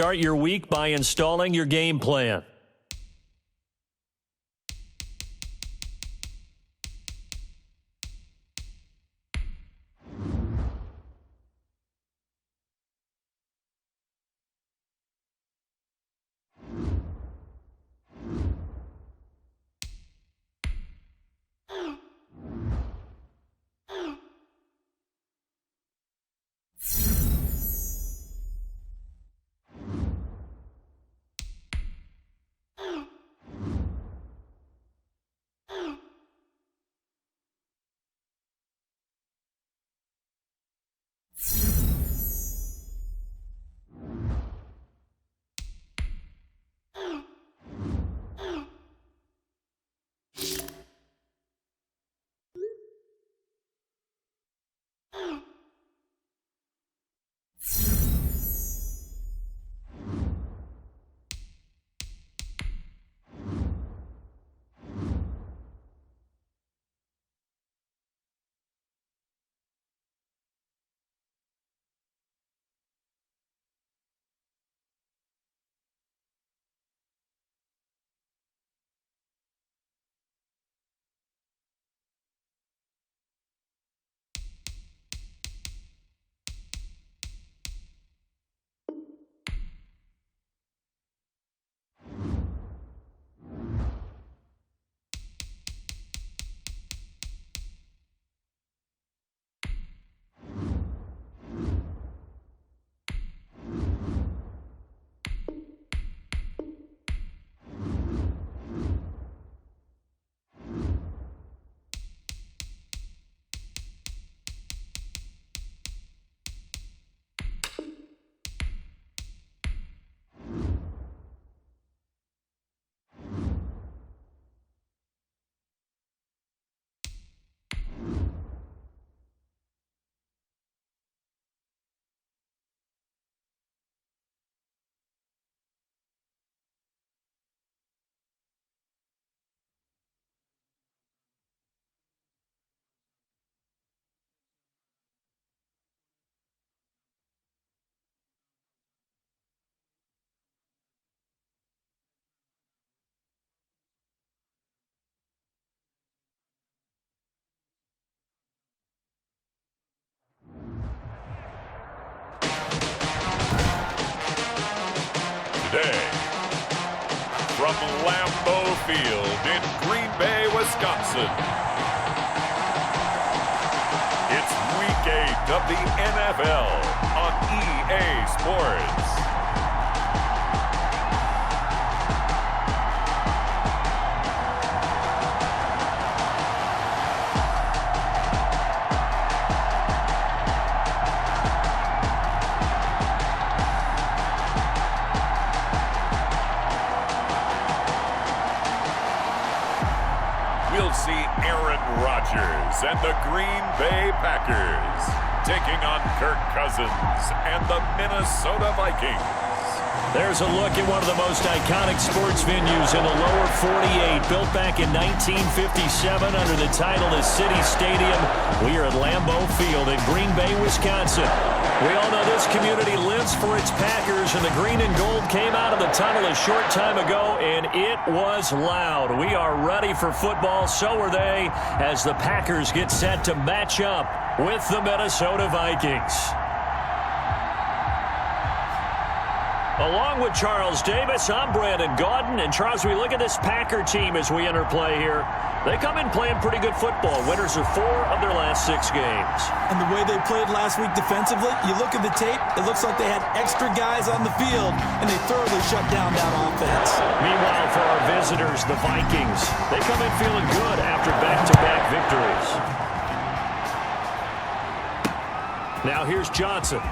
Start your week by installing your game plan. Today, from Lambeau Field in Green Bay, Wisconsin, it's Week 8 of the NFL on EA Sports. We'll see Aaron Rodgers and the Green Bay Packers taking on Kirk Cousins and the Minnesota Vikings. There's a look at one of the most iconic sports venues in the lower 48, built back in 1957 under the title of City Stadium. We are at Lambeau Field in Green Bay, Wisconsin. We all know this community lives for its Packers, and the green and gold came out of the tunnel a short time ago, and it was loud. We are ready for football, so are they, as the Packers get set to match up with the Minnesota Vikings. Along with Charles Davis, I'm Brandon Gaudin. And Charles, we look at this Packer team as we enter play here. They come in playing pretty good football. Winners of 4 of their last 6 games. And the way they played last week defensively, you look at the tape, it looks like they had extra guys on the field, and they thoroughly shut down that offense. Meanwhile, for our visitors, the Vikings, they come in feeling good after back-to-back victories. Now here's Johnson.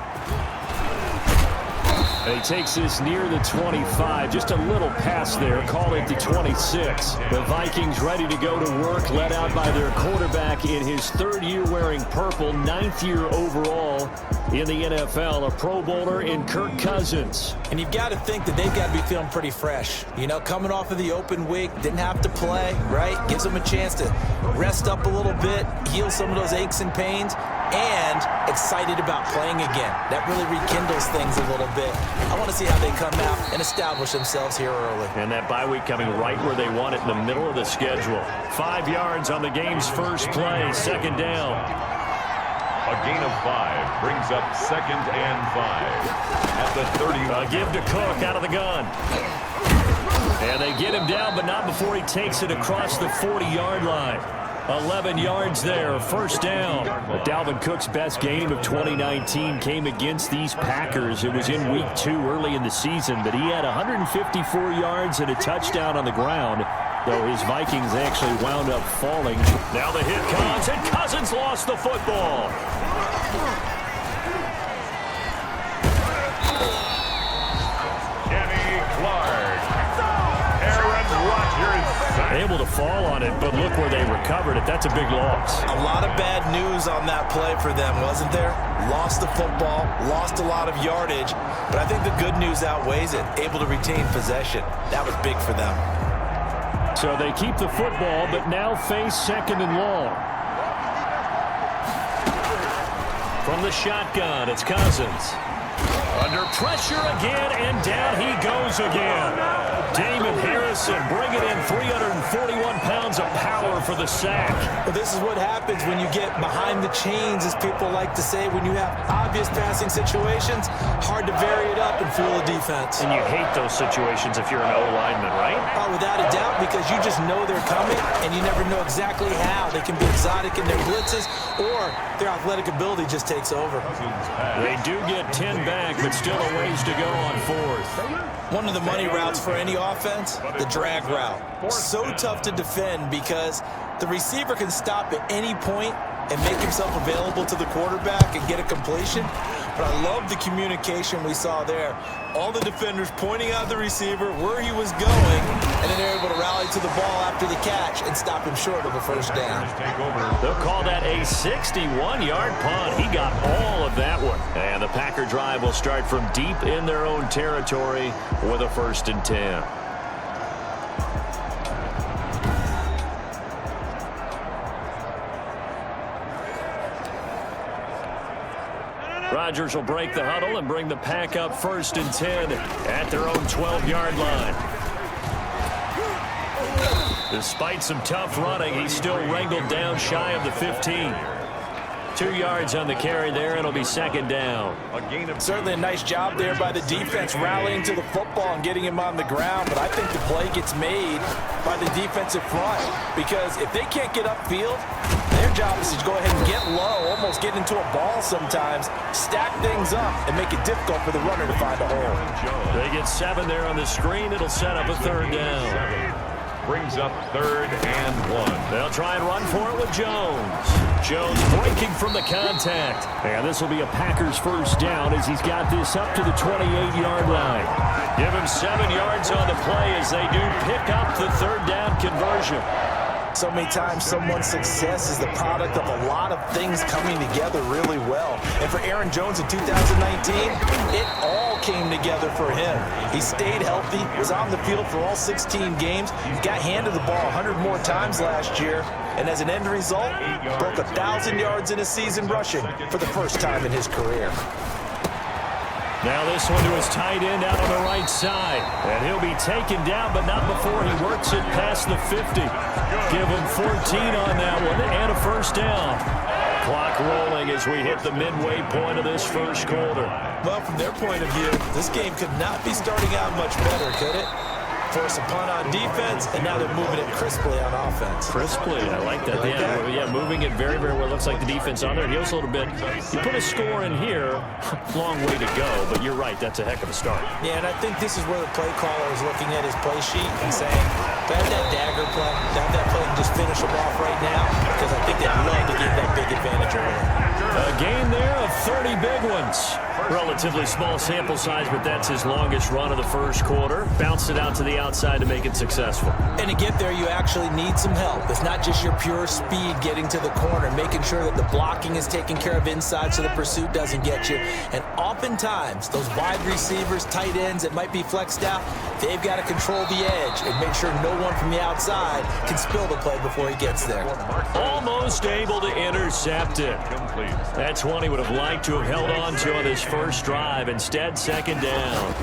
And he takes this near the 25, just a little pass there, called it the 26. The Vikings ready to go to work, led out by their quarterback in his 3rd year wearing purple, 9th year overall in the NFL, a Pro Bowler in Kirk Cousins. And you've got to think that they've got to be feeling pretty fresh. You know, coming off of the open week, didn't have to play, right? Gives them a chance to rest up a little bit, heal some of those aches and pains, and excited about playing again. That really rekindles things a little bit. I want to see how they come out and establish themselves here early. And that bye week coming right where they want it, in the middle of the schedule. 5 yards on the game's first play, 2nd down. A gain of 5 brings up 2nd and 5 at the 30. A give to Cook out of the gun. And they get him down, but not before he takes it across the 40-yard line. 11 yards there, 1st down. But Dalvin Cook's best game of 2019 came against these Packers. It was in week 2 early in the season, but he had 154 yards and a touchdown on the ground, though his Vikings actually wound up falling. Now the hit comes, and Cousins lost the football. Able to fall on it, but look where they recovered it. That's a big loss. A lot of bad news on that play for them, wasn't there? Lost the football, lost a lot of yardage, but I think the good news outweighs it. Able to retain possession. That was big for them. So they keep the football, but now face 2nd and long. From the shotgun, it's Cousins. Under pressure again, and down he goes again. Damon Harrison bringing in 341 pounds of power for the sack. But this is what happens when you get behind the chains, as people like to say. When you have obvious passing situations, hard to vary it up and fool a defense. And you hate those situations if you're an O-lineman, right? Oh, without a doubt, because you just know they're coming, and you never know exactly how. They can be exotic in their blitzes, or their athletic ability just takes over. They do get 10 back, but still a ways to go on 4th. One of the money routes for any offense, the drag route. So tough to defend because the receiver can stop at any point and make himself available to the quarterback and get a completion. But I love the communication we saw there. All the defenders pointing out the receiver where he was going, and then they're able to rally to the ball after the catch and stop him short of a 1st down. They'll call that a 61-yard punt. He got all of that one. And the Packer drive will start from deep in their own territory with a 1st and 10. Rodgers will break the huddle and bring the Pack up 1st and 10 at their own 12-yard line. Despite some tough running, he's still wrangled down shy of the 15. 2 yards on the carry there. It'll be 2nd down. Certainly a nice job there by the defense rallying to the football and getting him on the ground, but I think the play gets made by the defensive front because if they can't get upfield, their job is to go ahead and get low, almost get into a ball sometimes, stack things up, and make it difficult for the runner to find a hole. They get 7 there on the screen. It'll set up a 3rd down. Brings up 3rd and 1. They'll try and run for it with Jones. Jones breaking from the contact. And this will be a Packers 1st down as he's got this up to the 28-yard line. Give him 7 yards on the play as they do pick up the 3rd down conversion. So many times someone's success is the product of a lot of things coming together really well. And for Aaron Jones in 2019, it all came together for him. He stayed healthy, was on the field for all 16 games, got handed the ball 100 more times last year, and as an end result, broke 1,000 yards in a season rushing for the 1st time in his career. Now this one to his tight end out on the right side. And he'll be taken down, but not before he works it past the 50. Give him 14 on that one and a 1st down. Clock rolling as we hit the midway point of this first quarter. Well, from their point of view, this game could not be starting out much better, could it? Force a punt on defense, and now they're moving it crisply on offense. Crisply, I like that. Yeah, moving it very, very well. Looks like the defense on there. Heels a little bit. You put a score in here, long way to go, but you're right, that's a heck of a start. Yeah, and I think this is where the play caller is looking at his play sheet and saying, grab that dagger play, grab that play and just finish them off right now, because I think they'd love to get that big advantage early. A game there of 30 big ones. Relatively small sample size, but that's his longest run of the first quarter. Bounced it out to the outside to make it successful. And to get there, you actually need some help. It's not just your pure speed getting to the corner, making sure that the blocking is taken care of inside so the pursuit doesn't get you. And oftentimes, those wide receivers, tight ends that might be flexed out, they've got to control the edge and make sure no one from the outside can spill the play before he gets there. Almost able to intercept it. That's one he would have liked to have held on to on his first drive. Instead, second down.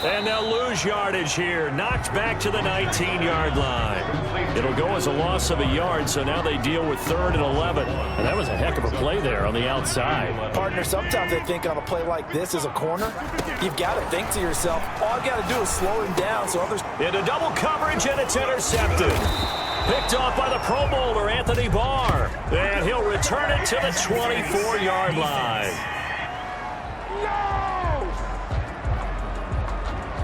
And they'll lose yardage here. Knocked back to the 19-yard line. It'll go as a loss of a yard, so now they deal with 3rd and 11. And that was a heck of a play there on the outside. Partner, sometimes I think on a play like this as a corner, you've got to think to yourself, all I've got to do is slow him down so others... Into double coverage, and it's intercepted. Picked off by the Pro Bowler, Anthony Barr. And he'll return it to the 24-yard line.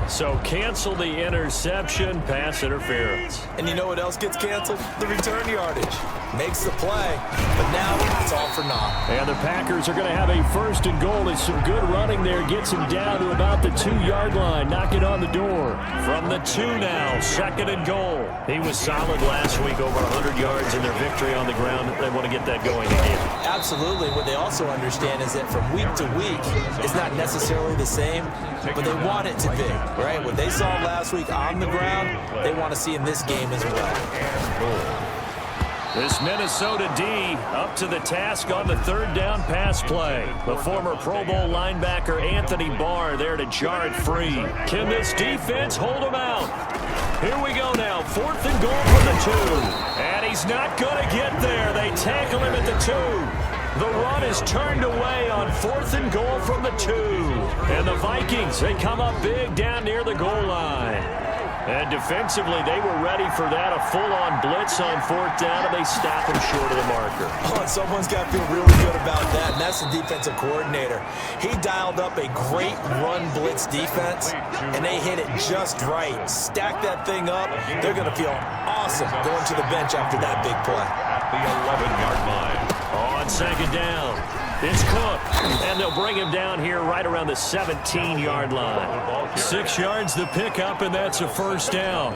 So cancel the interception, pass interference. And you know what else gets canceled? The return yardage. Makes the play, but now it's all for naught. And the Packers are going to have a 1st and goal. It's some good running there. Gets him down to about the 2-yard line. Knocking on the door. From the 2 now, 2nd and goal. He was solid last week, over 100 yards in their victory on the ground. They want to get that going again. Absolutely. What they also understand is that from week to week, it's not necessarily the same, but they want it to be. Right? What they saw last week on the ground, they want to see in this game as well. This Minnesota D up to the task on the 3rd down pass play. The former Pro Bowl linebacker Anthony Barr there to jar it free. Can this defense hold him out? Here we go now. 4th and goal from the 2. And he's not going to get there. They tackle him at the 2. The run is turned away on 4th and goal from the 2. And the Vikings, they come up big down near the goal line. And defensively, they were ready for that, a full-on blitz on 4th down, and they stop him short of the marker. Oh, and someone's got to feel really good about that, and that's the defensive coordinator. He dialed up a great run blitz defense, and they hit it just right. Stack that thing up. They're going to feel awesome going to the bench after that big play. At the 11-yard line. On 2nd down, it's Cook, and they'll bring him down here right around the 17-yard line. 6 yards the pickup, and that's a 1st down.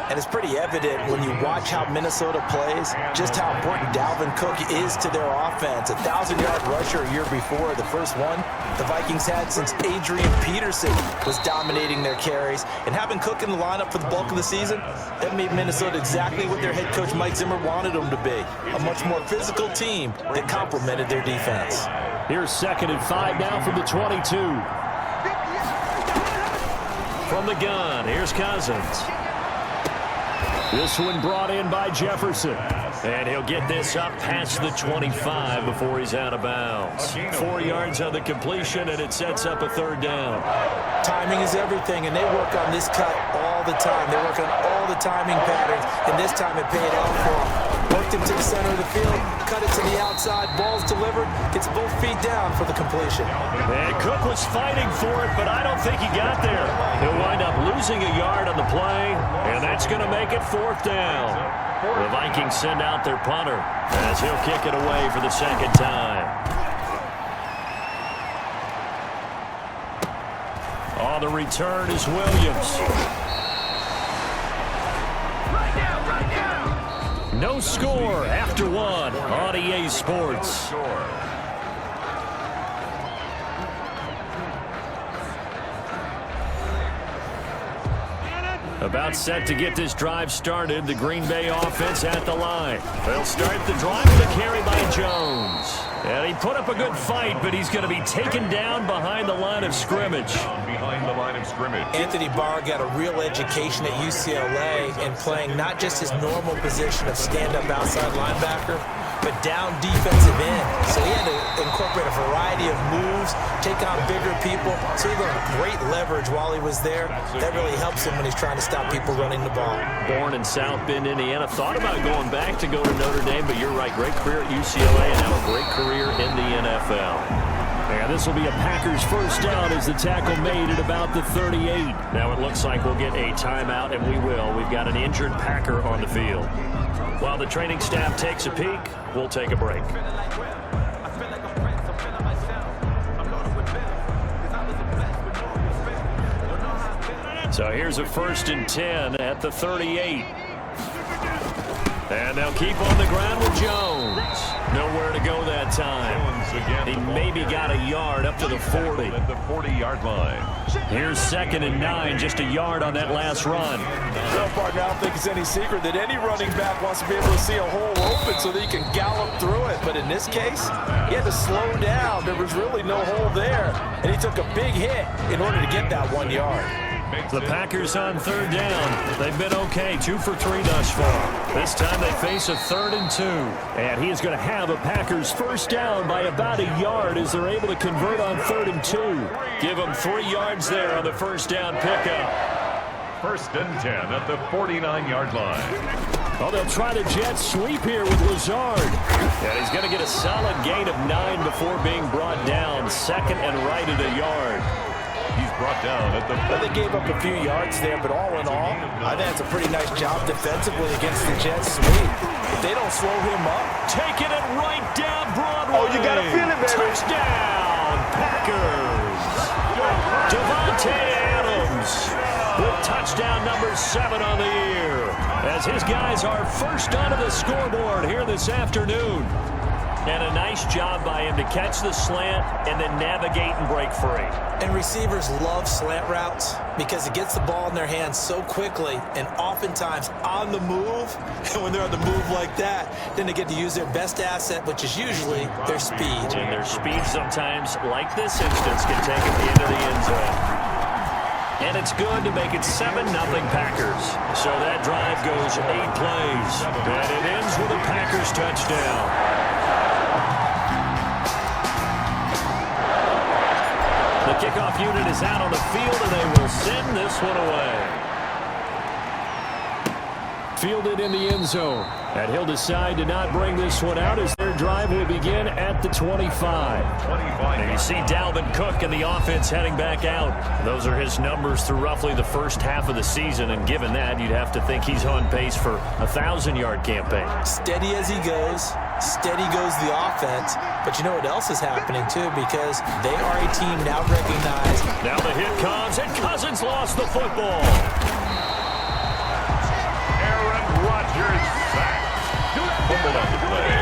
And it's pretty evident when you watch how Minnesota plays, just how important Dalvin Cook is to their offense. A 1,000-yard rusher a year before, the first one the Vikings had since Adrian Peterson was dominating their carries. And having Cook in the lineup for the bulk of the season, that made Minnesota exactly what their head coach Mike Zimmer wanted them to be. A much more physical team that complemented their defense. Here's 2nd and 5 now from the 22. From the gun, here's Cousins. This one brought in by Jefferson. And he'll get this up past the 25 before he's out of bounds. 4 yards on the completion, and it sets up a 3rd down. Timing is everything, and they work on this cut all the time. They work on all the timing patterns, and this time it paid off for him. Worked him to the center of the field, cut it to the outside, ball's delivered, gets both feet down for the completion. And Cook was fighting for it, but I don't think he got there. He'll wind up losing a yard on the play, and that's going to make it 4th down. The Vikings send out their punter as he'll kick it away for the 2nd time. On the return is Williams. No score after 1 on EA Sports. About set to get this drive started. The Green Bay offense at the line. They'll start the drive with a carry by Jones. And he put up a good fight, but he's going to be taken down behind the line of scrimmage. Behind the line of scrimmage. Anthony Barr got a real education at UCLA in playing not just his normal position of stand-up outside linebacker, but down defensive end. So he had to incorporate a variety of moves, take on bigger people. So he learned great leverage while he was there. That really helps him when he's trying to stop people running the ball. Born in South Bend, Indiana. Thought about going back to go to Notre Dame, but you're right. Great career at UCLA and now a great career in the NFL. And this will be a Packers first down as the tackle made at about the 38. Now it looks like we'll get a timeout, and we will. We've got an injured Packer on the field. While the training staff takes a peek, we'll take a break. So here's a 1st and 10 at the 38. And they'll keep on the ground with Jones. Nowhere to go that time. He maybe got a yard up to the 40. At the 40-yard line. Here's 2nd and 9, just a yard on that last run. Well, partner, I don't think it's any secret that any running back wants to be able to see a hole open so that he can gallop through it. But in this case, he had to slow down. There was really no hole there. And he took a big hit in order to get that 1 yard. The Packers on 3rd down. They've been okay, 2 for 3 thus far. This time they face a 3rd and 2. And he is going to have a Packers first down by about a yard as they're able to convert on 3rd and 2. Give them 3 yards there on the first down pickup. 1st and 10 at the 49-yard line. Oh, they'll try the jet sweep here with Lazard. And he's going to get a solid gain of 9 before being brought down. 2nd and right at a yard. He's brought down at the... Well, they gave up a few yards there, but all in all, I think it's a pretty nice job defensively against the jet sweep. If they don't slow him up... Taking it right down Broadway. Oh, you got to feel it, baby. Touchdown, Packers. Devontae Adams with touchdown number 7 on the year. As his guys are first onto the scoreboard here this afternoon. And a nice job by him to catch the slant and then navigate and break free. And receivers love slant routes because it gets the ball in their hands so quickly and oftentimes on the move. And when they're on the move like that, then they get to use their best asset, which is usually their speed. And their speed sometimes, like this instance, can take them into the end zone. And it's good to make it 7-0 Packers. So that drive goes 8 plays. And it ends with a Packers touchdown. The kickoff unit is out on the field, and they will send this one away. Fielded in the end zone. And he'll decide to not bring this one out as their drive will begin at the 25. And you see Dalvin Cook and the offense heading back out. Those are his numbers through roughly the first half of the season, and given that, you'd have to think he's on pace for a 1,000-yard campaign. Steady as he goes. Steady goes the offense. But you know what else is happening, too, because they are a team now recognized. Now the hit comes, and Cousins lost the football. Rodgers sacked. Fumbled on the play.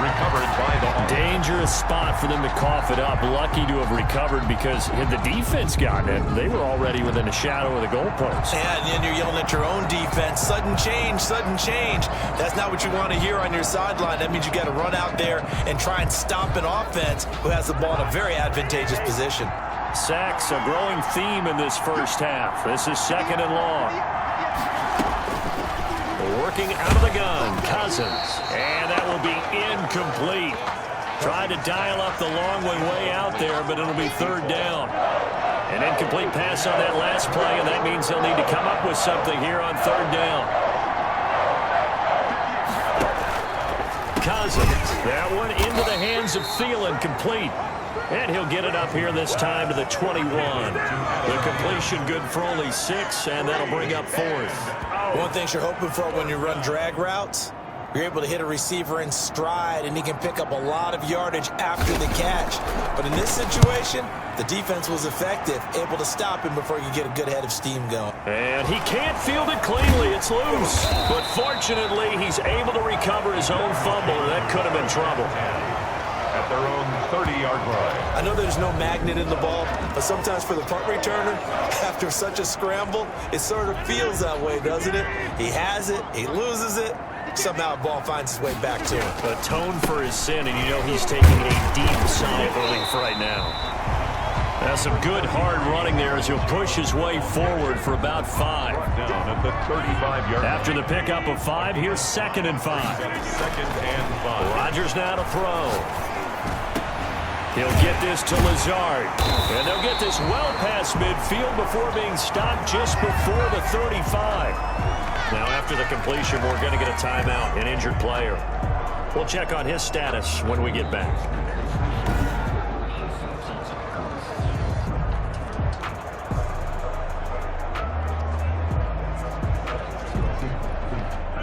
Recovered by the... Dangerous spot for them to cough it up. Lucky to have recovered because had the defense gotten it, they were already within a shadow of the goalpost. And then you're yelling at your own defense. Sudden change, sudden change. That's not what you want to hear on your sideline. That means you got to run out there and try and stop an offense who has the ball in a very advantageous position. Sacks, a growing theme in this first half. This is 2nd and long. Working out of the gun, Cousins. And that will be incomplete. Tried to dial up the long one way out there, but it'll be 3rd down. An incomplete pass on that last play, and that means they'll need to come up with something here on 3rd down. Cousins, that one into the hands of Thielen, complete. And he'll get it up here this time to the 21. The completion good for only 6, and that'll bring up 4th. One thing you're hoping for when you run drag routes, you're able to hit a receiver in stride, and he can pick up a lot of yardage after the catch. But in this situation, the defense was effective, able to stop him before you get a good head of steam going. And he can't field it cleanly. It's loose. But fortunately, he's able to recover his own fumble, and that could have been trouble. At their own 30-yard line. I know there's no magnet in the ball, but sometimes for the punt returner, after such a scramble, it sort of feels that way, doesn't it? He has it, he loses it, somehow the ball finds its way back to him. Atone for his sin, and you know he's taking a deep sigh of relief right now. That's some good hard running there as he'll push his way forward for about 5. Down at the 35-yard. After the pickup of 5, here's 2nd and 5. 2nd and 5. Rodgers now to throw. He'll get this to Lazard. And they'll get this well past midfield before being stopped just before the 35. Now after the completion, we're going to get a timeout, an injured player. We'll check on his status when we get back.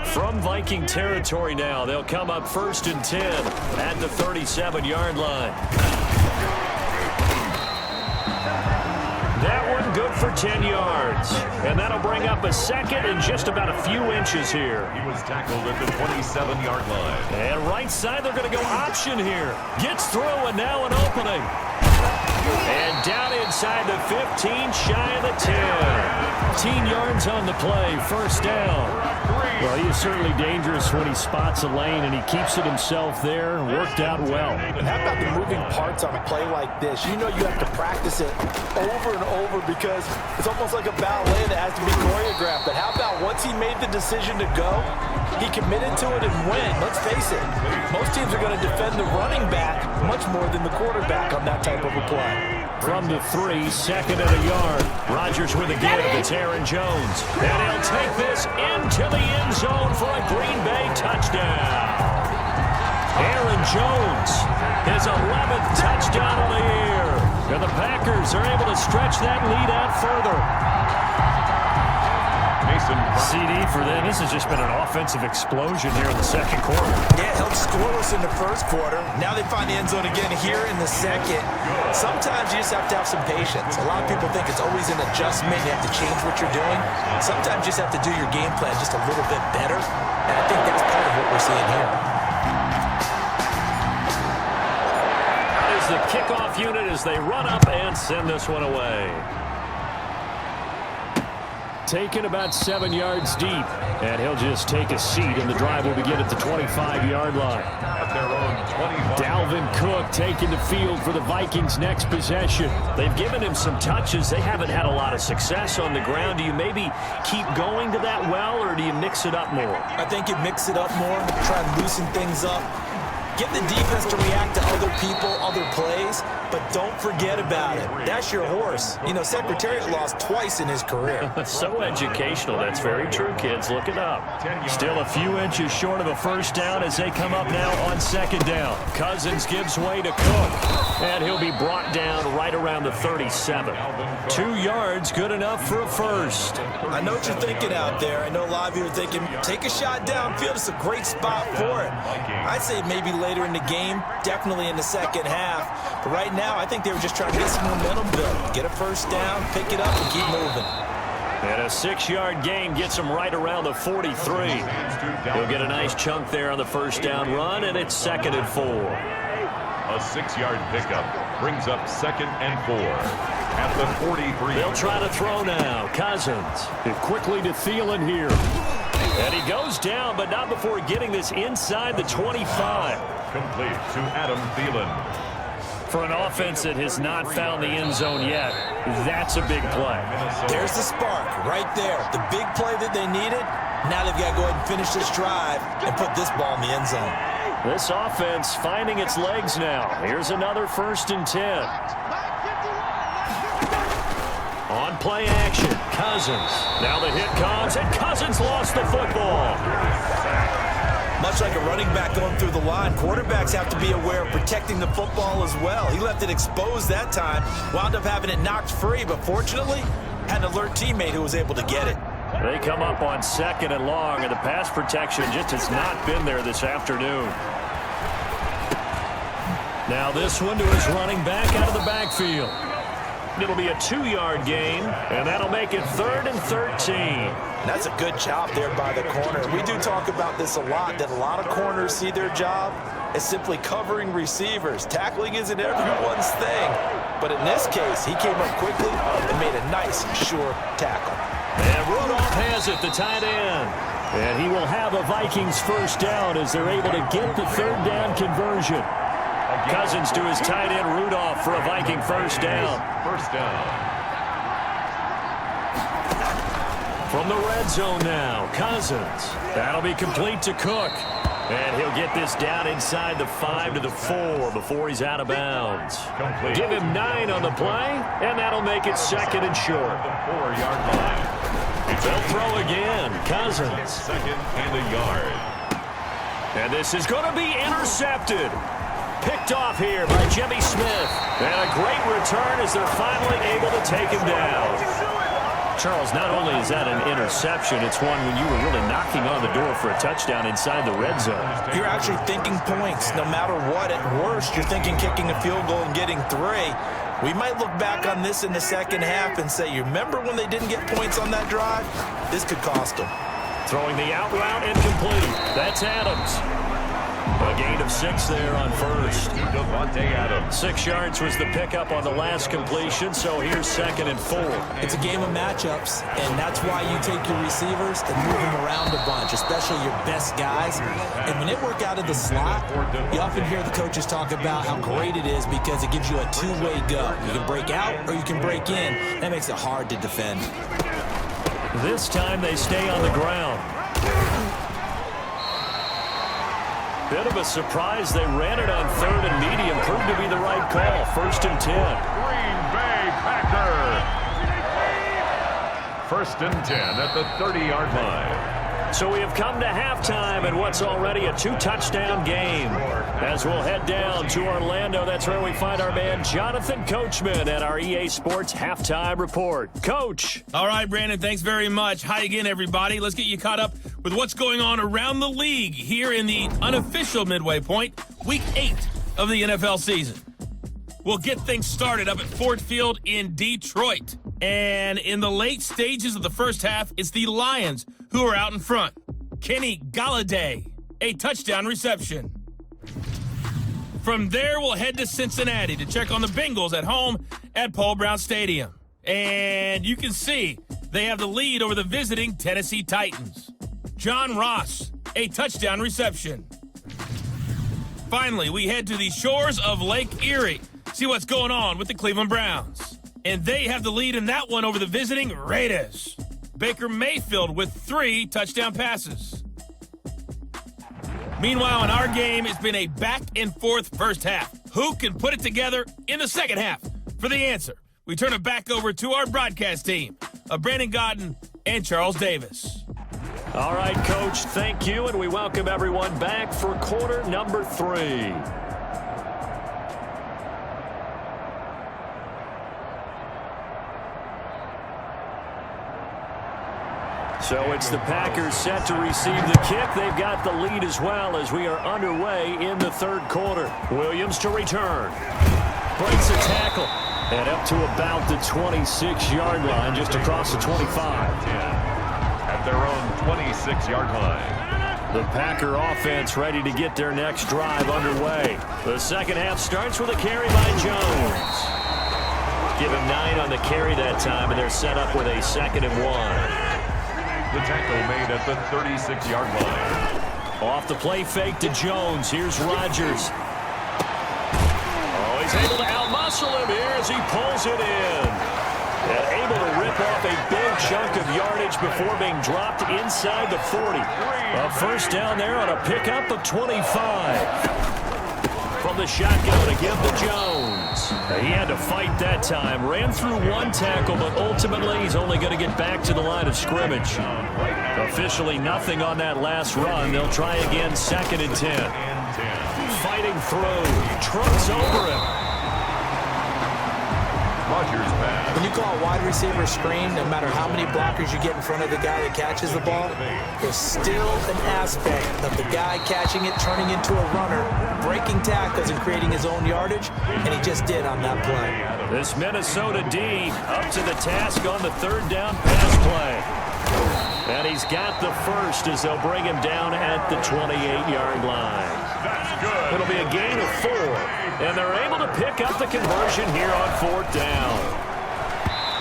From Viking territory now, they'll come up 1st and 10 at the 37-yard line. That one good for 10 yards. And that'll bring up a 2nd and just about a few inches here. He was tackled at the 27-yard line. And right side, they're going to go option here. Gets through, and now an opening. And down inside the 15, shy of the 10. 15 yards on the play, 1st down. Well, he is certainly dangerous when he spots a lane, and he keeps it himself there. Worked out well. And how about the moving parts on a play like this? You know you have to practice it over and over because it's almost like a ballet that has to be choreographed. But how about once he made the decision to go, he committed to it and went. Let's face it, most teams are going to defend the running back much more than the quarterback on that type of a play. From the 3, 2nd and a yard. Rodgers with a give. It's Aaron Jones. And he'll take this into the end zone for a Green Bay touchdown. Aaron Jones, his 11th touchdown of the year. And the Packers are able to stretch that lead out further. CD for them. This has just been an offensive explosion here in the 2nd quarter. Yeah, held scoreless in the 1st quarter. Now they find the end zone again here in the 2nd. Sometimes you just have to have some patience. A lot of people think it's always an adjustment. You have to change what you're doing. Sometimes you just have to do your game plan just a little bit better. And I think that's part of what we're seeing here. That is the kickoff unit as they run up and send this one away. Taken about 7 yards deep, and he'll just take a seat, and the drive will begin at the 25-yard line. At their own 25. Dalvin Cook taking the field for the Vikings' next possession. They've given him some touches. They haven't had a lot of success on the ground. Do you maybe keep going to that well, or do you mix it up more? I think you mix it up more, try and loosen things up. Get the defense to react to other people, other plays, but don't forget about it. That's your horse. You know, Secretariat lost twice in his career. So educational. That's very true, kids. Look it up. Still a few inches short of a 1st down as they come up now on 2nd down. Cousins gives way to Cook, and he'll be brought down right around the 37. 2 yards, good enough for a 1st. I know what you're thinking out there. I know a lot of you are thinking, take a shot downfield. It's a great spot for it. I'd say maybe later in the game, definitely in the 2nd half. But right now, I think they were just trying to get some momentum built. Get a 1st down, pick it up, and keep moving. And a 6-yard gain gets him right around the 43. He'll get a nice chunk there on the 1st down run, and it's 2nd and 4. A 6-yard pickup brings up 2nd and 4. At the 43. They'll try to throw now. Cousins. And quickly to Thielen here. And he goes down, but not before getting this inside the 25. Complete to Adam Thielen. For an offense that has not found the end zone yet, that's a big play. There's the spark right there. The big play that they needed. Now they've got to go ahead and finish this drive and put this ball in the end zone. This offense finding its legs now. Here's another 1st and 10. On play action, Cousins. Now the hit comes, and Cousins lost the football. Much like a running back going through the line, quarterbacks have to be aware of protecting the football as well. He left it exposed that time, wound up having it knocked free, but fortunately, had an alert teammate who was able to get it. They come up on 2nd and long, and the pass protection just has not been there this afternoon. Now this one to his running back out of the backfield. It'll be a 2-yard gain, and that'll make it 3rd and 13. That's a good job there by the corner. We do talk about this a lot, that a lot of corners see their job as simply covering receivers. Tackling isn't everyone's thing. But in this case, he came up quickly and made a nice, sure tackle. And Rudolph has it, the tight end. And he will have a Vikings first down as they're able to get the third down conversion. Cousins to his tight end Rudolph for a Viking first down. From the red zone now, Cousins. That'll be complete to Cook. And he'll get this down inside the 5 to the 4 before he's out of bounds. Give him 9 on the play, and that'll make it second and short. The 4-yard line. They'll throw again. Cousins. Second and a yard. And this is going to be intercepted. Picked off here by Jimmy Smith. And a great return as they're finally able to take him down. Charles, not only is that an interception, it's one when you were really knocking on the door for a touchdown inside the red zone. You're actually thinking points. No matter what, at worst, you're thinking kicking a field goal and getting 3. We might look back on this in the second half and say, you remember when they didn't get points on that drive? This could cost them. Throwing the out route incomplete. That's Adams. A gain of 6 there on first. 6 yards was the pickup on the last completion, so here's second and 4. It's a game of matchups, and that's why you take your receivers and move them around a bunch, especially your best guys. And when they work out of the slot, you often hear the coaches talk about how great it is because it gives you a two-way go. You can break out or you can break in. That makes it hard to defend. This time they stay on the ground. Bit of a surprise. They ran it on 3rd and medium. Proved to be the right call. 1st and 10. Green Bay Packer. 1st and 10 at the 30-yard line. So we have come to halftime in what's already a 2-touchdown game. As we'll head down to Orlando, that's where we find our man Jonathan Coachman at our EA Sports Halftime Report. Coach. All right, Brandon, thanks very much. Hi again, everybody. Let's get you caught up with what's going on around the league here in the unofficial midway point, Week 8 of the NFL season. We'll get things started up at Ford Field in Detroit. And in the late stages of the first half, it's the Lions who are out in front. Kenny Golladay, a touchdown reception. From there, we'll head to Cincinnati to check on the Bengals at home at Paul Brown Stadium. And you can see they have the lead over the visiting Tennessee Titans. John Ross, a touchdown reception. Finally, we head to the shores of Lake Erie. See what's going on with the Cleveland Browns. And they have the lead in that one over the visiting Raiders. Baker Mayfield with 3 touchdown passes. Meanwhile, in our game, it's been a back-and-forth first half. Who can put it together in the second half? For the answer, we turn it back over to our broadcast team of Brandon Godden and Charles Davis. All right, Coach, thank you, and we welcome everyone back for quarter number 3. So it's the Packers set to receive the kick. They've got the lead as well as we are underway in the third quarter. Williams to return. Breaks a tackle. And up to about the 26-yard line, just across the 25. At their own 26-yard line. The Packer offense ready to get their next drive underway. The second half starts with a carry by Jones. Give him 9 on the carry that time, and they're set up with a 2nd and 1. The tackle made at the 36-yard line. Off the play fake to Jones. Here's Rodgers. Oh, he's able to outmuscle him here as he pulls it in. And able to rip off a big chunk of yardage before being dropped inside the 40. A first down there on a pickup of 25. From the shotgun to give to Jones. He had to fight that time. Ran through 1 tackle, but ultimately he's only going to get back to the line of scrimmage. Officially nothing on that last run. They'll try again, 2nd and 10. Fighting through. Trunks over him. Rodgers pass. When you call a wide receiver screen, no matter how many blockers you get in front of the guy that catches the ball, there's still an aspect of the guy catching it, turning into a runner, breaking tackles and creating his own yardage, and he just did on that play. This Minnesota D up to the task on the 3rd down pass play. And he's got the first as they'll bring him down at the 28-yard line. That's good. It'll be a gain of 4, and they're able to pick up the conversion here on 4th down.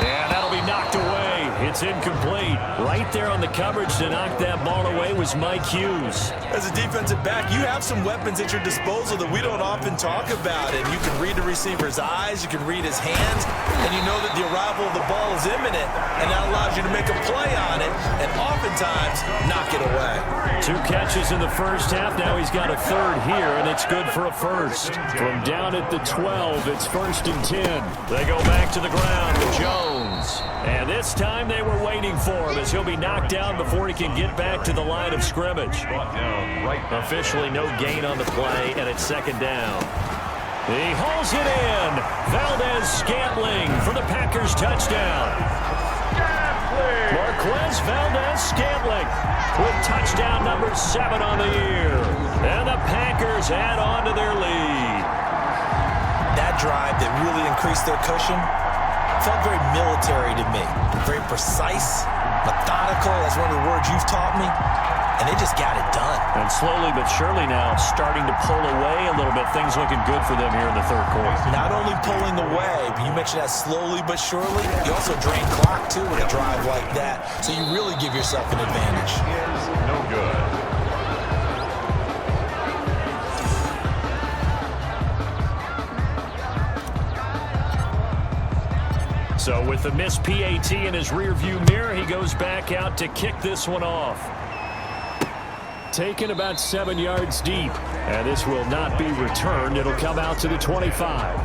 And that'll be knocked away. It's incomplete. Right there on the coverage to knock that ball away was Mike Hughes. As a defensive back, you have some weapons at your disposal that we don't often talk about. And you can read the receiver's eyes, you can read his hands, and you know that the arrival of the ball is imminent, and that allows you to make a play on it and oftentimes knock it away. 2 catches in the first half. Now he's got a third here, and it's good for a first. From down at the 12, it's 1st and 10. They go back to the ground with Jones. And this time they were waiting for him as he'll be knocked down before he can get back to the line of scrimmage. Officially no gain on the play, and it's 2nd down. He hauls it in. Valdez-Scantling for the Packers touchdown. Marquez Valdez-Scantling with touchdown number 7 on the year. And the Packers add on to their lead. That drive that really increased their cushion felt very military to me. Very precise, methodical. That's one of the words you've taught me. And they just got it done. And slowly but surely now starting to pull away a little bit. Things looking good for them here in the 3rd quarter. Not only pulling away, but you mentioned that slowly but surely. You also drain clock, too, with a drive like that. So you really give yourself an advantage. No good. So with the missed PAT in his rearview mirror, he goes back out to kick this one off. Taken about 7 yards deep. And this will not be returned. It'll come out to the 25.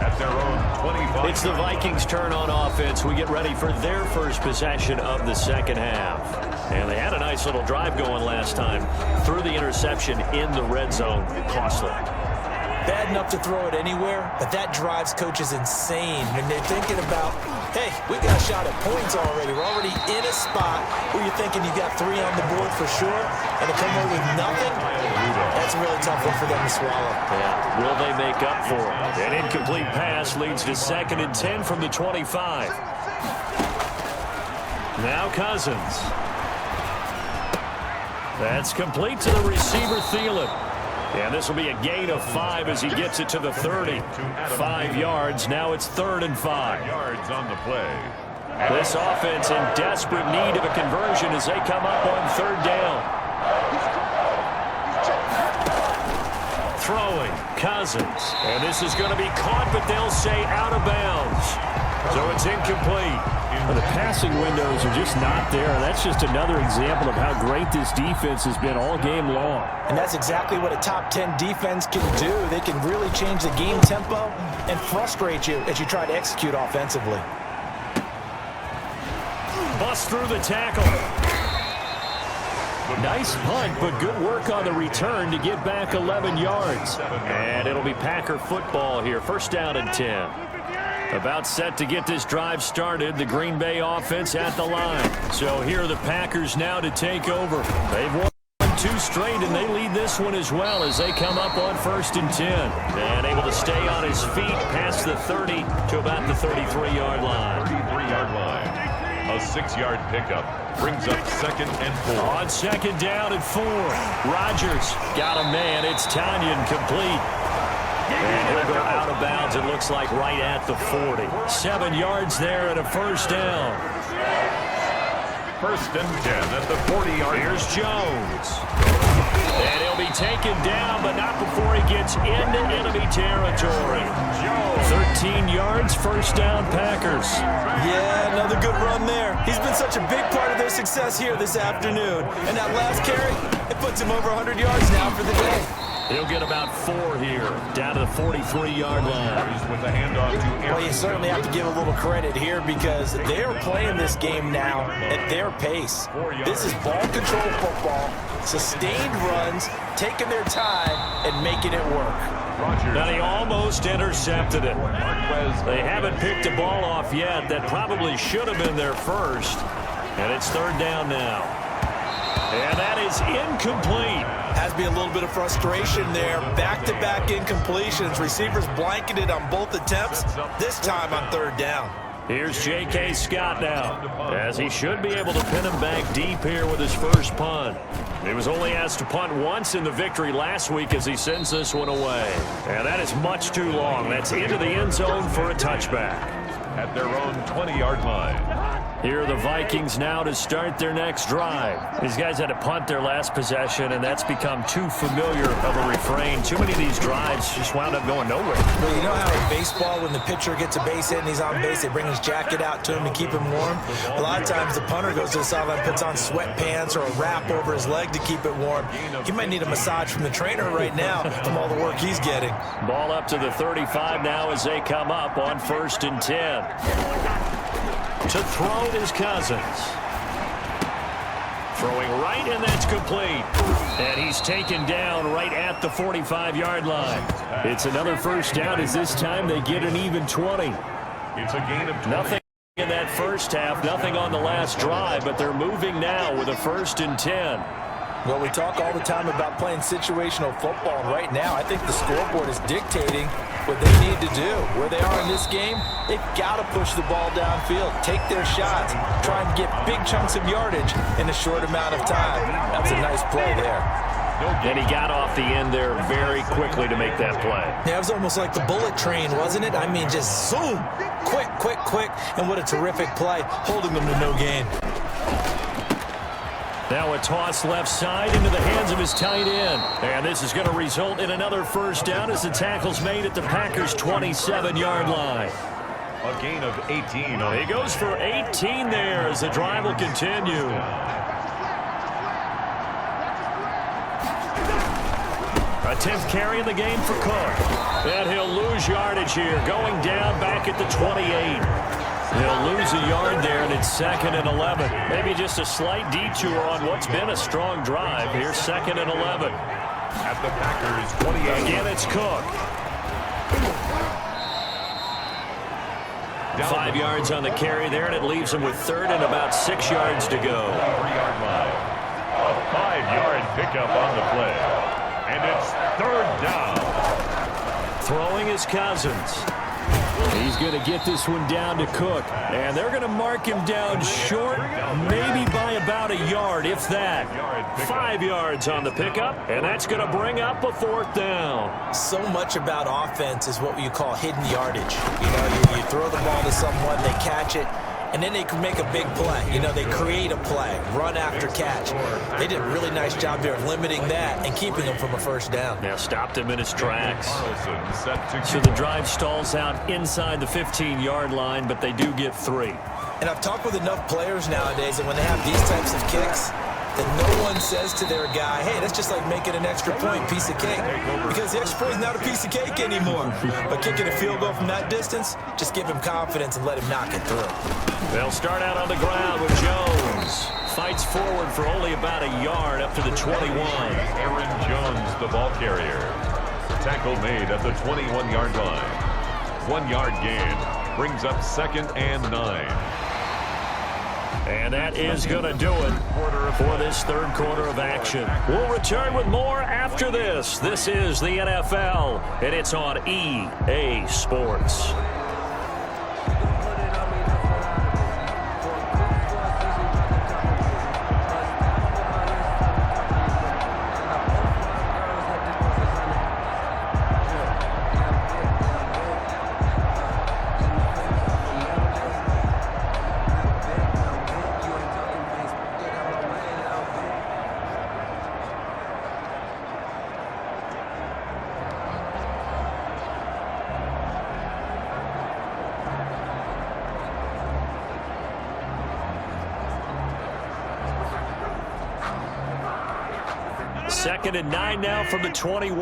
At their own 25. It's the Vikings' turn on offense. We get ready for their first possession of the 2nd half. And they had a nice little drive going last time. Threw the interception in the red zone. Costly. Bad enough to throw it anywhere, but that drives coaches insane when they're thinking about, hey, we got a shot at points already. We're already in a spot where you're thinking you got 3 on the board for sure, and to come away with nothing, that's a really tough one for them to swallow. Yeah. Will they make up for it? An incomplete pass leads to 2nd and 10 from the 25. Now Cousins. That's complete to the receiver, Thielen. And this will be a gain of 5 as he gets it to the 30. 5 yards. Now it's 3rd and 5. Yards on the play. This offense in desperate need of a conversion as they come up on 3rd down. Throwing, Cousins. And this is going to be caught, but they'll say out of bounds. So it's incomplete. Well, the passing windows are just not there. That's just another example of how great this defense has been all game long. And that's exactly what a top 10 defense can do. They can really change the game tempo and frustrate you as you try to execute offensively. Bust through the tackle. Nice punt, but good work on the return to get back 11 yards. And it'll be Packer football here. 1st down and 10. About set to get this drive started. The Green Bay offense at the line. So here are the Packers now to take over. They've won 2 straight, and they lead this one as well as they come up on 1st and 10. And able to stay on his feet past the 30 to about the 33-yard line. 33-yard line. A 6-yard pickup brings up 2nd and 4. On 2nd down and 4. Rodgers got a man. It's Tanyan complete. And he'll go out of bounds, it looks like, right at the 40. 7 yards there and a 1st down. 1st and 10 at the 40-yard. Here's Jones. And he'll be taken down, but not before he gets into enemy territory. 13 yards, 1st down, Packers. Yeah, another good run there. He's been such a big part of their success here this afternoon. And that last carry, it puts him over 100 yards now for the day. He'll get about 4 here, down to the 43-yard line. With the handoff to Well, you certainly have to give a little credit here because they're playing this game now at their pace. This is ball control football, sustained runs, taking their time, and making it work. Now he almost intercepted it. They haven't picked a ball off yet. That probably should have been their first. And it's 3rd down now. And that is incomplete. Has to be a little bit of frustration there. Back-to-back incompletions. Receivers blanketed on both attempts, this time on 3rd down. Here's J.K. Scott now, as he should be able to pin him back deep here with his first punt. He was only asked to punt once in the victory last week as he sends this one away. And that is much too long. That's into the end zone for a touchback. at their own 20-yard line. Here are the Vikings now to start their next drive. These guys had to punt their last possession, and that's become too familiar of a refrain. Too many of these drives just wound up going nowhere. Well, you know how in baseball, when the pitcher gets a base hit and he's on base, they bring his jacket out to him to keep him warm? A lot of times the punter goes to the sideline, puts on sweatpants or a wrap over his leg to keep it warm. He might need a massage from the trainer right now from all the work he's getting. Ball up to the 35 now as they come up on 1st and 10. To throw is Cousins. Throwing right, and that's complete. And he's taken down right at the 45-yard line. It's another first down as this time they get an even 20. It's a gain of 20. Nothing in that first half, nothing on the last drive, but they're moving now with a 1st and 10. Well, we talk all the time about playing situational football, and right now I think the scoreboard is dictating what they need to do. Where they are in this game, they've got to push the ball downfield, take their shots, try and get big chunks of yardage in a short amount of time. That's a nice play there. And he got off the end there very quickly to make that play. Yeah, it was almost like the bullet train, wasn't it? I mean, just zoom, quick, quick, quick, and what a terrific play, holding them to no gain. Now a toss left side into the hands of his tight end. And this is going to result in another first down as the tackle's made at the Packers' 27-yard line. A gain of 18. He goes for 18 there as the drive will continue. A 10th carry in the game for Cook. And he'll lose yardage here, going down back at the 28. He'll lose a yard there, and it's 2nd and 11. Maybe just a slight detour on what's been a strong drive. Here's 2nd and 11. At the Packers' 28. Again, it's Cook. 5 yards on the carry there, and it leaves him with 3rd and about 6 yards to go. 3-yard line. A 5-yard pickup on the play. And it's 3rd down. Throwing is Cousins. He's going to get this one down to Cook. And they're going to mark him down short, maybe by about a yard, if that. 5 yards on the pickup, and that's going to bring up a 4th down. So much about offense is what you call hidden yardage. You know, you throw the ball to someone, they catch it, and then they can make a big play. You know, they create a play, run after catch. They did a really nice job there of limiting that and keeping him from a first down. Now stopped him in his tracks. So the drive stalls out inside the 15-yard line, but they do get 3. And I've talked with enough players nowadays that when they have these types of kicks, that no one says to their guy, hey, that's just like making an extra point, piece of cake. Because the extra point is not a piece of cake anymore. But kicking a field goal from that distance, just give him confidence and let him knock it through. They'll start out on the ground with Jones. Fights forward for only about a yard up to the 21. Aaron Jones, the ball carrier. Tackle made at the 21-yard line. 1-yard gain brings up 2nd and 9. And that is going to do it for this 3rd quarter of action. We'll return with more after this. This is the NFL, and it's on EA Sports. Second and 9 now from the 21.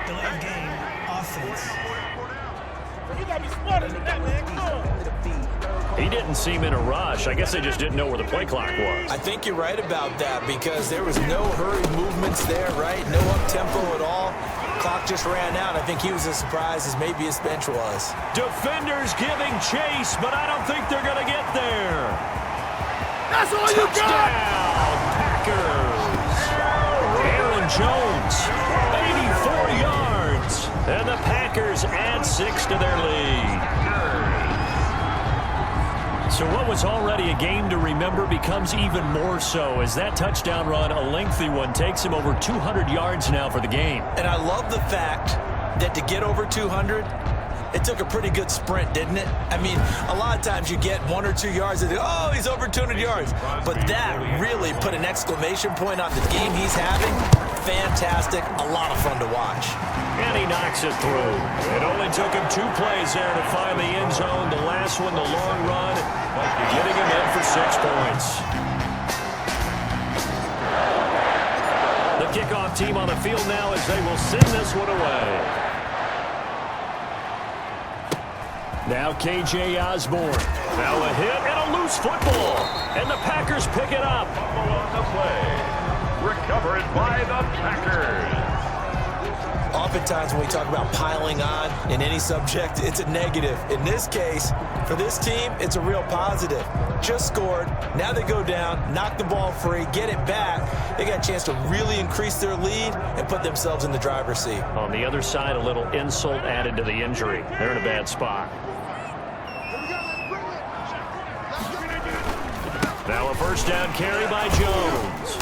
Delay game, offense. You gotta be smarter than that, man. Come on. He didn't seem in a rush. I guess they just didn't know where the play clock was. I think you're right about that because there was no hurried movements there, right? No up-tempo at all. Clock just ran out. I think he was as surprised as maybe his bench was. Defenders giving chase, but I don't think they're going to get there. That's all you got! Touchdown, Packers! Aaron Jones, 84 yards. And the Packers add 6 to their lead. So what was already a game to remember becomes even more so as that touchdown run, a lengthy one, takes him over 200 yards now for the game. And I love the fact that to get over 200, It took a pretty good sprint, didn't it? I mean, a lot of times you get 1 or 2 yards and oh, he's over 200 yards. But that really put an exclamation point on the game he's having. Fantastic. A lot of fun to watch. And he knocks it through. It only took him 2 plays there to find the end zone. The last one, the long run, getting him in for 6 points. The kickoff team on the field now as they will send this one away. Now K.J. Osborne. Now a hit and a loose football. And the Packers pick it up. On the play. Recovered by the Packers. Oftentimes when we talk about piling on in any subject, it's a negative. In this case, for this team, it's a real positive. Just scored. Now they go down, knock the ball free, get it back. They got a chance to really increase their lead and put themselves in the driver's seat. On the other side, a little insult added to the injury. They're in a bad spot. Now a first down carry by Jones.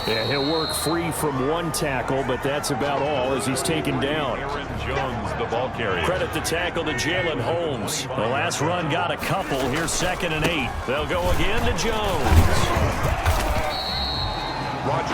Yeah, he'll work free from 1 tackle, but that's about all as he's taken down. Aaron Jones, the ball carrier. Credit the tackle to Jalen Holmes. The last run got a couple. Here's 2nd and 8. They'll go again to Jones.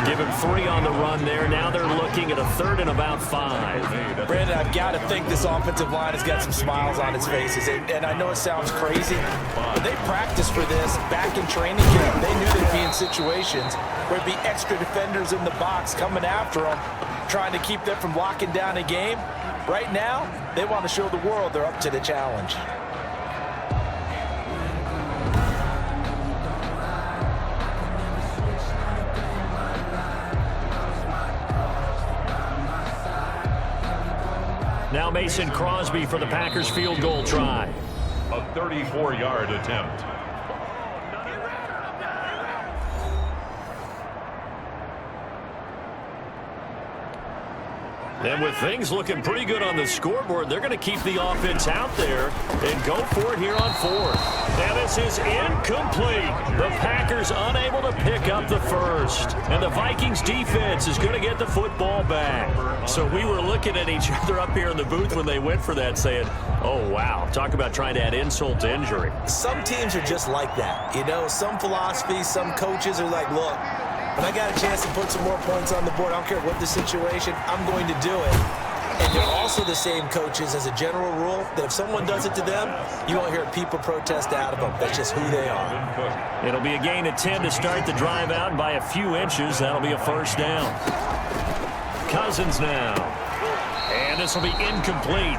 Give him 3 on the run there. Now they're looking at a 3rd and about 5. Brandon, I've got to think this offensive line has got some smiles on its faces. And I know it sounds crazy, but they practiced for this back in training camp. They knew they'd be in situations where there'd be extra defenders in the box coming after them, trying to keep them from locking down a game. Right now, they want to show the world they're up to the challenge. Now Mason Crosby for the Packers field goal try. A 34-yard attempt. And with things looking pretty good on the scoreboard, they're going to keep the offense out there and go for it here on 4th. And this is incomplete. The Packers unable to pick up the first. And the Vikings defense is going to get the football back. So we were looking at each other up here in the booth when they went for that saying, oh, wow, talk about trying to add insult to injury. Some teams are just like that. You know, some philosophies, some coaches are like, look, when I got a chance to put some more points on the board, I don't care what the situation, I'm going to do it. And they're also the same coaches as a general rule that if someone does it to them, you won't hear people protest out of them. That's just who they are. It'll be a gain of 10 to start the drive out, and by a few inches, that'll be a first down. Cousins now. And this will be incomplete.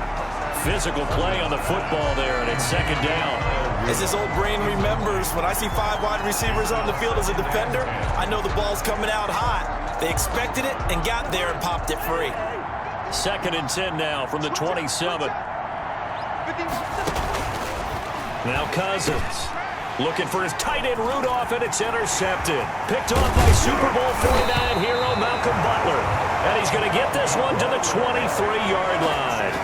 Physical play on the football there, and it's 2nd down. As his old brain remembers, when I see 5 wide receivers on the field as a defender, I know the ball's coming out hot. They expected it and got there and popped it free. 2nd and 10 now from the 27. Now Cousins looking for his tight end Rudolph, and it's intercepted. Picked off by Super Bowl 49 hero Malcolm Butler. And he's going to get this one to the 23-yard line.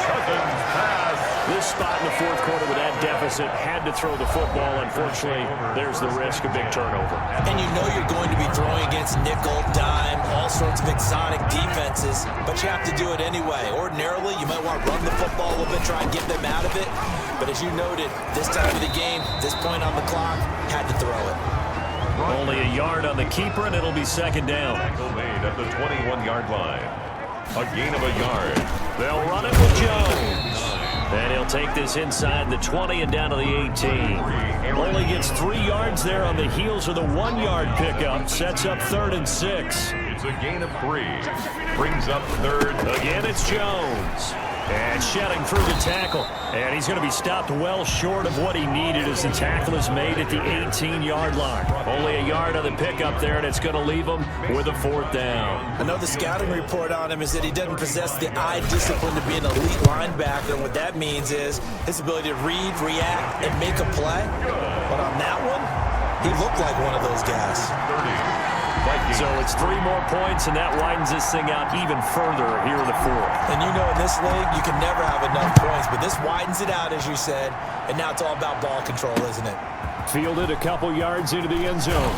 Cousins pass. This spot in the 4th quarter with that deficit had to throw the football. Unfortunately, there's the risk of big turnover. And you know you're going to be throwing against nickel, dime, all sorts of exotic defenses, but you have to do it anyway. Ordinarily, you might want to run the football a little bit, try and get them out of it. But as you noted, this time of the game, this point on the clock, had to throw it. Only a yard on the keeper, and it'll be 2nd down. Tackle made at the 21-yard line. A gain of a yard. They'll run it with Jones. And he'll take this inside the 20 and down to the 18. Only gets 3 yards there on the heels of the 1-yard pickup. Sets up 3rd and 6. It's a gain of 3. Brings up 3rd. Again, it's Jones. And shedding through the tackle. And he's going to be stopped well short of what he needed as the tackle is made at the 18-yard line. Only a yard on the pickup there, and it's going to leave him with a 4th down. I know the scouting report on him is that he doesn't possess the eye discipline to be an elite linebacker, and what that means is his ability to read, react, and make a play. But on that one, he looked like one of those guys. 30. So it's 3 more points, and that widens this thing out even further here in the 4th. And you know in this league, you can never have enough points, but this widens it out, as you said, and now it's all about ball control, isn't it? Fielded a couple yards into the end zone.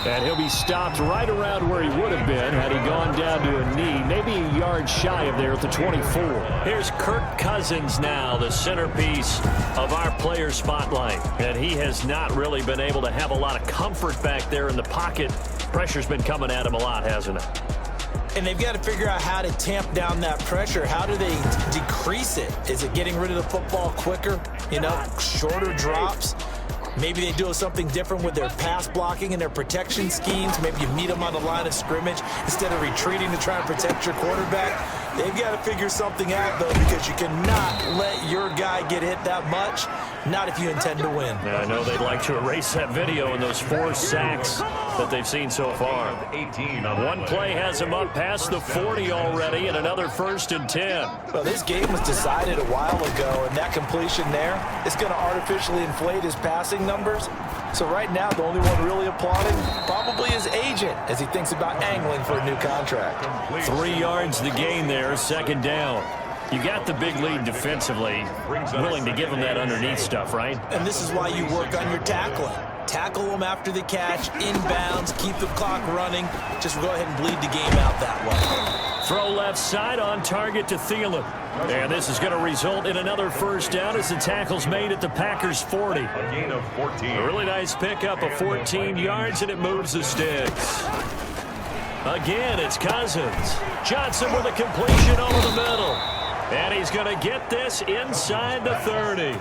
And he'll be stopped right around where he would have been had he gone down to a knee, maybe a yard shy of there at the 24. Here's Kirk Cousins now, the centerpiece of our player spotlight. And he has not really been able to have a lot of comfort back there in the pocket. Pressure's been coming at him a lot, hasn't it? And they've got to figure out how to tamp down that pressure. How do they decrease it? Is it getting rid of the football quicker? Shorter drops? Maybe they do something different with their pass blocking and their protection schemes. Maybe you meet them on the line of scrimmage instead of retreating to try and protect your quarterback. They've got to figure something out, though, because you cannot let your guy get hit that much, not if you intend to win. Now, I know they'd like to erase that video and those 4 sacks that they've seen so far. One play has him up past the 40 already, and another 1st and 10. Well, this game was decided a while ago, and that completion there is going to artificially inflate his passing numbers. So right now, the only one really applauding probably his agent as he thinks about angling for a new contract. 3 yards the gain there, 2nd down. You got the big lead defensively, willing to give him that underneath stuff, right? And this is why you work on your tackling. Tackle them after the catch, inbounds, keep the clock running. Just go ahead and bleed the game out that way. Throw left side on target to Thielen. And this is going to result in another 1st down as the tackle's made at the Packers' 40. A gain of 14. A really nice pickup of 14 yards, and it moves the sticks. Again, it's Cousins. Johnson with a completion over the middle. And he's going to get this inside the 30.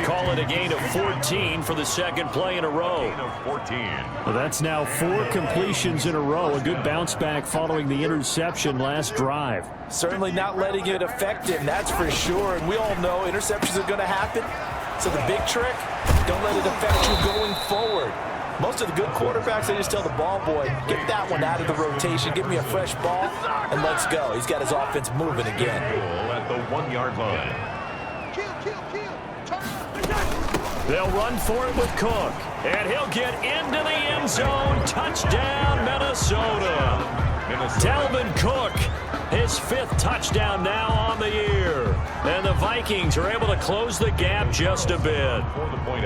Call it a gain of 14 for the 2nd play in a row. Well, that's now 4 completions in a row. A good bounce back following the interception last drive. Certainly not letting it affect him, that's for sure. And we all know interceptions are going to happen. So the big trick, don't let it affect you going forward. Most of the good quarterbacks, they just tell the ball boy, get that one out of the rotation, give me a fresh ball, and let's go. He's got his offense moving again. At the 1-yard line. They'll run for it with Cook, and he'll get into the end zone. Touchdown, Minnesota. Dalvin Cook, his 5th touchdown now on the year. And the Vikings are able to close the gap just a bit.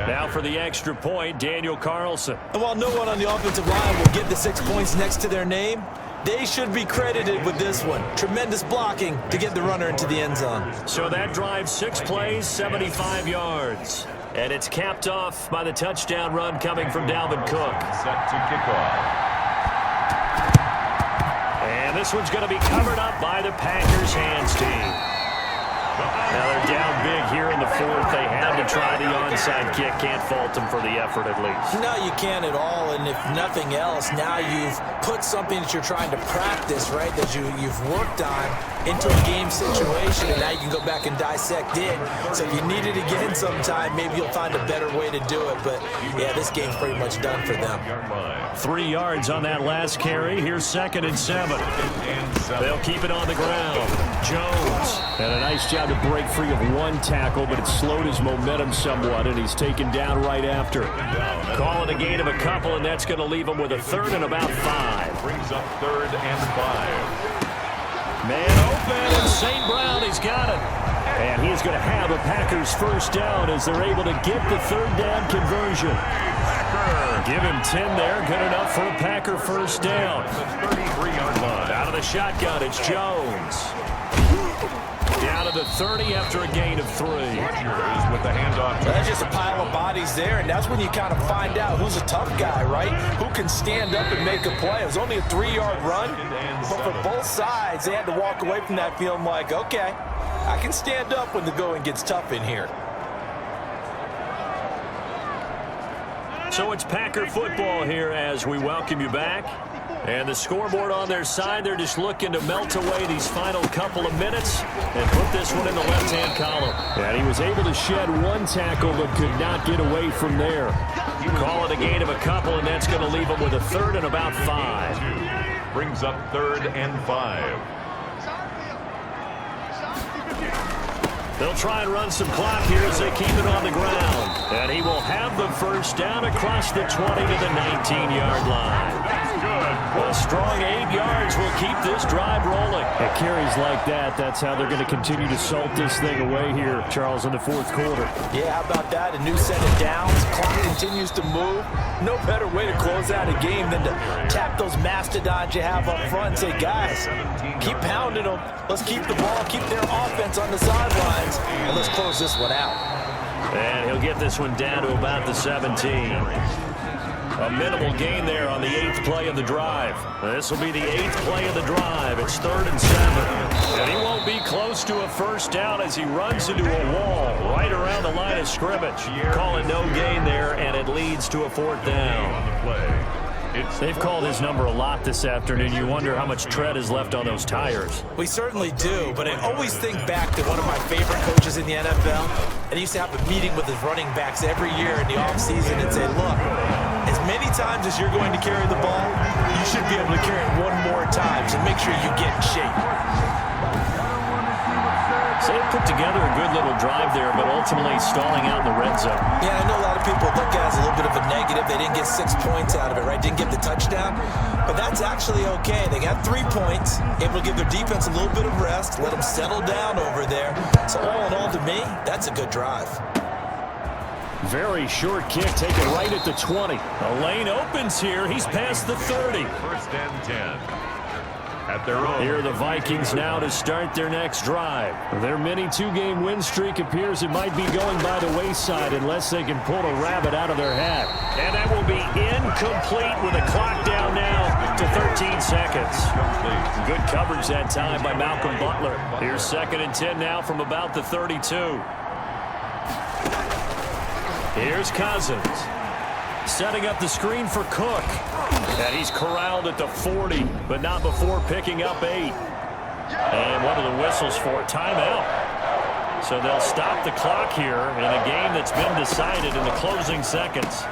Now for the extra point, Daniel Carlson. And while no one on the offensive line will get the 6 points next to their name, they should be credited with this one. Tremendous blocking to get the runner into the end zone. So that drive, 6 plays, 75 yards. And it's capped off by the touchdown run coming from Dalvin Cook. Set to kick off. And this one's going to be covered up by the Packers hands team. Now they're down big here in the 4th. They had to try the onside kick. Can't fault them for the effort at least. No, you can't at all. And if nothing else, now you've put something that you're trying to practice, right, that you've worked on into a game situation, and now you can go back and dissect it. So if you need it again sometime, maybe you'll find a better way to do it. But, yeah, this game's pretty much done for them. 3 yards on that last carry. Here's 2nd and 7. They'll keep it on the ground. Jones. And a nice job to break free of 1 tackle, but it slowed his momentum somewhat, and he's taken down right after. Call it a gain of a couple, and that's going to leave him with a 3rd and about 5. Brings up 3rd and 5. Man open, and St. Brown, he's got it. And he's going to have a Packers 1st down as they're able to get the 3rd down conversion. Give him 10 there, good enough for a Packer 1st down. 33-yard line. Out of the shotgun, it's Jones. Down to the 30 after a gain of 3. Rodgers with the handoff. That's just a pile of bodies there, and that's when you kind of find out who's a tough guy, right? Who can stand up and make a play. It was only a 3-yard run, but for both sides, they had to walk away from that feeling like, okay, I can stand up when the going gets tough in here. So it's Packer football here as we welcome you back. And the scoreboard on their side, they're just looking to melt away these final couple of minutes and put this one in the left-hand column. And he was able to shed 1 tackle but could not get away from there. You call it a gain of a couple, and that's going to leave them with a 3rd and about 5. Brings up 3rd and 5. They'll try and run some clock here as they keep it on the ground. And he will have the 1st down across the 20 to the 19-yard line. A strong 8 yards will keep this drive rolling. At carries like that, that's how they're going to continue to salt this thing away here, Charles, in the fourth quarter. Yeah, how about that? A new set of downs. Clock continues to move. No better way to close out a game than to tap those mastodons you have up front and say, guys, keep pounding them. Let's keep the ball, keep their offense on the sidelines, and let's close this one out. And he'll get this one down to about the 17. A minimal gain there on the 8th play of the drive. This will be the 8th play of the drive. It's 3rd and 7. And he won't be close to a first down as he runs into a wall right around the line of scrimmage. Call it no gain there, and it leads to a 4th down. They've called his number a lot this afternoon. You wonder how much tread is left on those tires. We certainly do, but I always think back to one of my favorite coaches in the NFL, and he used to have a meeting with his running backs every year in the offseason and say, look, as many times as you're going to carry the ball, you should be able to carry it one more time, so make sure you get in shape. So they put together a good little drive there, but ultimately stalling out in the red zone. Yeah, I know a lot of people look at it as a little bit of a negative. They didn't get 6 points out of it, right? Didn't get the touchdown. But that's actually okay. They got 3 points, able to give their defense a little bit of rest, let them settle down over there. So all in all, to me, that's a good drive. Very short kick, taken right at the 20. The lane opens here. He's past the 30. 1st and 10. At their own. Here are the Vikings now to start their next drive. Their mini 2-game win streak appears it might be going by the wayside unless they can pull a rabbit out of their hat. And that will be incomplete with a clock down now to 13 seconds. Good coverage that time by Malcolm Butler. Here's 2nd and 10 now from about the 32. Here's Cousins. Setting up the screen for Cook. And he's corralled at the 40, but not before picking up 8. And one of the whistles for a timeout. So they'll stop the clock here in a game that's been decided in the closing seconds.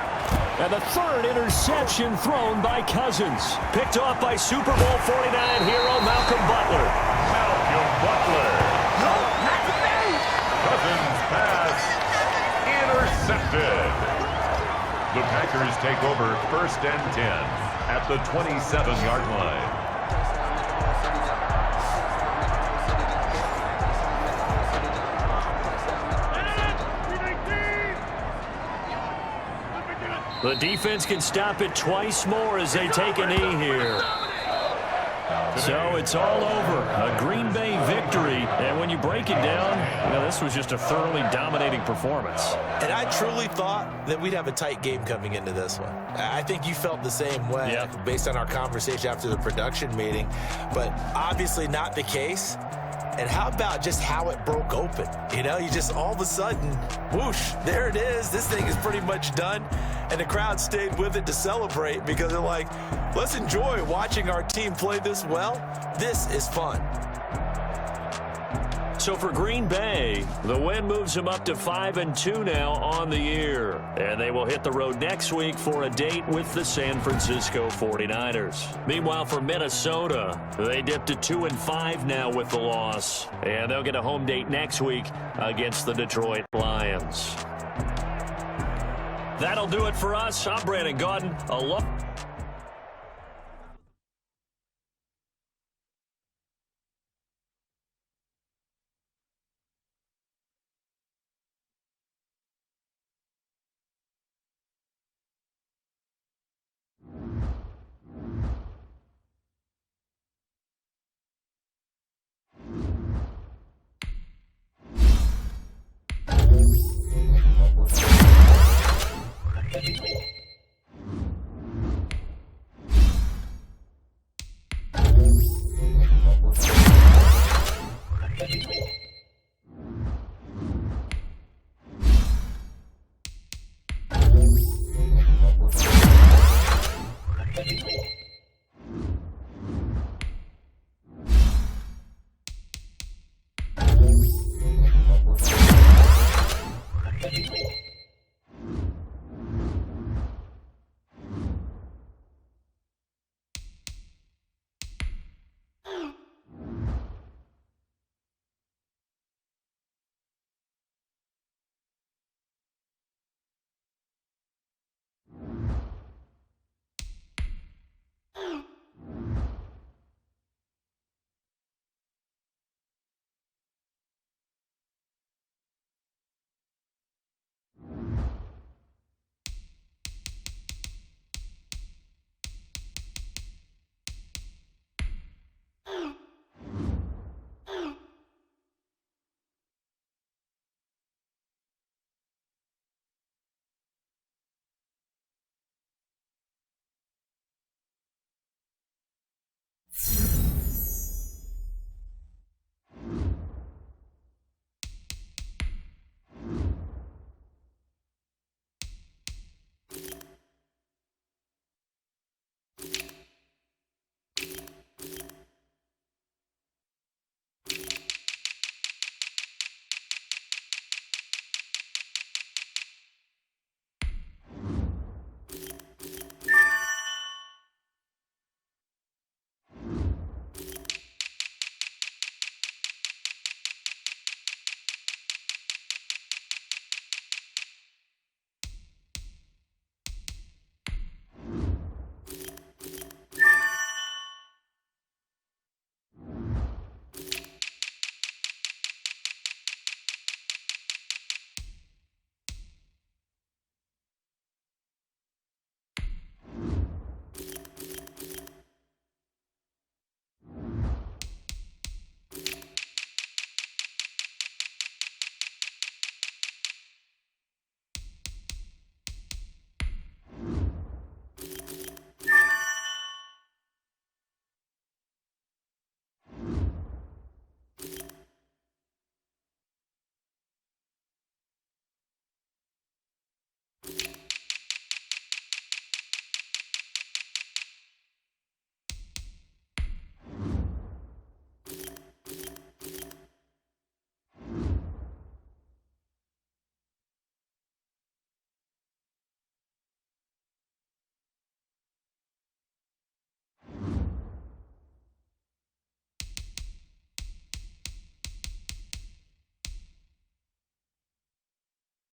And the 3rd interception thrown by Cousins. Picked off by Super Bowl 49 hero Malcolm Butler. Cousins pass intercepted. The Packers take over 1st and 10 at the 27-yard line. The defense can stop it twice more as they take a knee here. So it's all over. A Green Bay victory. And when you break it down, this was just a thoroughly dominating performance. And I truly thought that we'd have a tight game coming into this one. I think you felt the same way based on our conversation after the production meeting. But obviously not the case. And how about just how it broke open? You just all of a sudden, whoosh, there it is. This thing is pretty much done. And the crowd stayed with it to celebrate because they're like, let's enjoy watching our team play this well. This is fun. So for Green Bay, the win moves them up to 5-2 now on the year. And they will hit the road next week for a date with the San Francisco 49ers. Meanwhile, for Minnesota, they dipped to 2-5 now with the loss. And they'll get a home date next week against the Detroit Lions. That'll do it for us. I'm Brandon Gaudin. A look